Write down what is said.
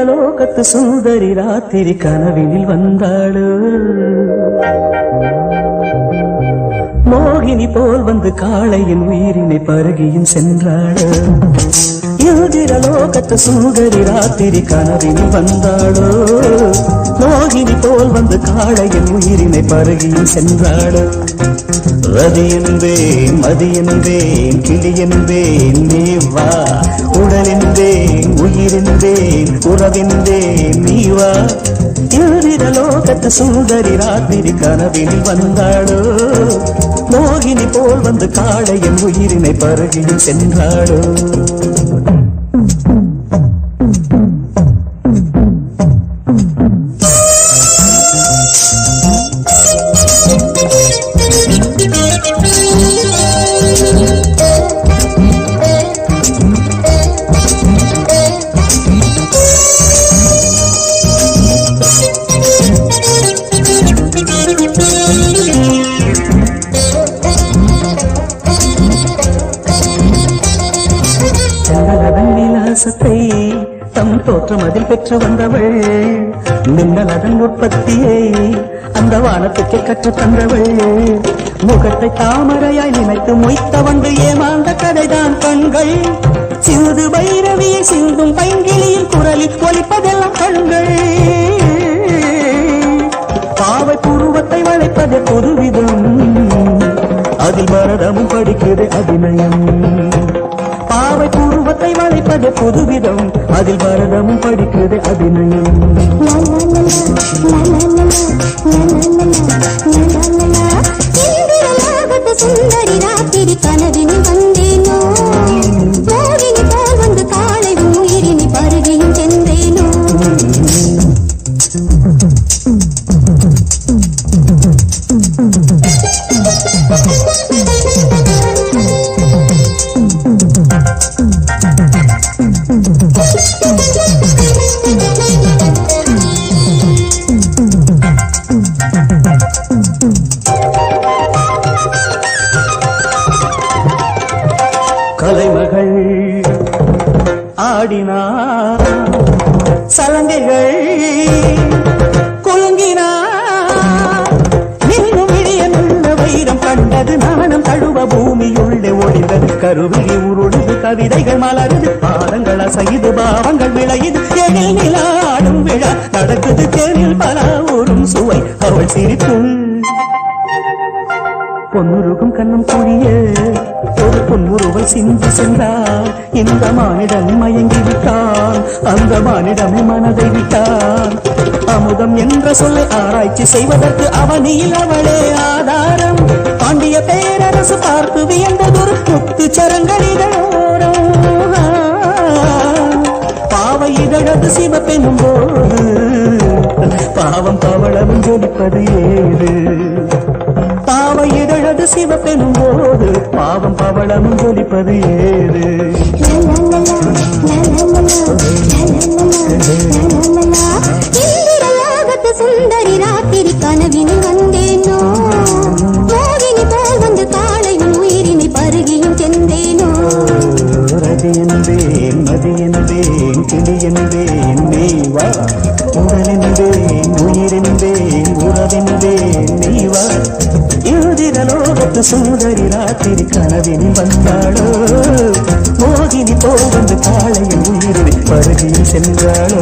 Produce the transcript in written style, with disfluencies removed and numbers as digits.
லோகத்து சுந்தரி ராத்திரி கனவினில் வந்தாளோ மோகினி போல் வந்து காளையின் உயிரினை பருகியும் சென்றாளோ லோகத்து சுந்தரி ராத்திரி கனவினில் வந்தாளோ மோகினி போல் வந்து காளையின் உயிரினை பருகியும் சென்றாளோ ரதி என்பேன் மதி என்பேன் கிளி என்பேன் நீ வா உடல் என்பேன் உயிர் என்பேன் உறவென்பேன் நீ வா லோகத்து சுந்தரி ராத்திரி கனவினில் வந்தாளோ மோகினி போல் வந்து காளையின் உயிரினை பருகியும் சென்றாளோ தம் தோற்றம் அதில் பெற்று வந்தவள் மின்னல் அதன் உற்பத்தியை அந்த வானத்துக்கு கற்று தந்தவள் முகத்தை தாமரையாய் நினைத்து மொய்த்த வந்து ஏமாந்த கதைதான் கண்கள் சிந்து பைரவியை சிந்தும் பைங்கிலியில் குரலில் ஒலிப்பதெல்லாம் கண்கள் பாவை புருவத்தை வளைப்பது புதுவிதம் அதில் பரதமும் படிக்குது அபிநயம் பாவை பூர்வத்தை வளைப்பது புதுவிதம் அதில் பரதமும் படிக்குது அபிநயம் சுந்தரி ராத்திரி கனவினில் வந்தேனோ மோகினி போல் வந்து காளை உயிரினி பருகியும் சென்றேனோ கலைமகள் ஆடினார் சலங்கைகள் குலுங்கினார் இன்னும் இடையனுள்ள வைரம் கண்டது நாணம் தழுவ பூமியுள்ளே ஒளிந்தது கருவிழி உருடுது கவிதைகள் மலருது பாதங்கள் அசைது பாவங்கள் விளையுது எழில் நிலாடும் விழா நடக்குது தேனில் பல ஊரும் சுவை அவள் சிரிப்புள் பொன்னுருகும் கண்ணம் குழிய ஒரு பொன்முருவை சிந்து சென்றார் இந்த மானிடம் மயங்கி விட்டான் அந்த மானிடமே மனதை விட்டான் அமுதம் என்ற சொல்லை ஆராய்ச்சி செய்வதற்கு அவனியில் அவளே ஆதாரம் பாண்டிய பேரரசு பார்த்து வியந்ததொரு முத்து சரங்களிதழோரம் பாவை இதழது சிவப்பெனும் போது பாவம் பவளமும் ஜொலிப்பது ஏது பாவை இதழது சிவப்பெனும் போது பாவம் பவளமும் ஜொலிப்பது ஏது சுந்தரி ராத்திரி கனவினில் வந்தேனோ மோகினி போல் வந்து காளையின் உயிரினை பருகியும் சென்றேனோ ரதி என்பேன் மதி என்பேன் கிளி என்பேன் நீ வா உடல் என்பேன் உயிர் என்பேன் உறவென்பேன் நீ வா லோகத்து சுந்தரி ராத்திரி கனவினில் வந்தாளோ மோகினி போல் வந்து காளையின் உயிரினை பருகியும் சென்றாளோ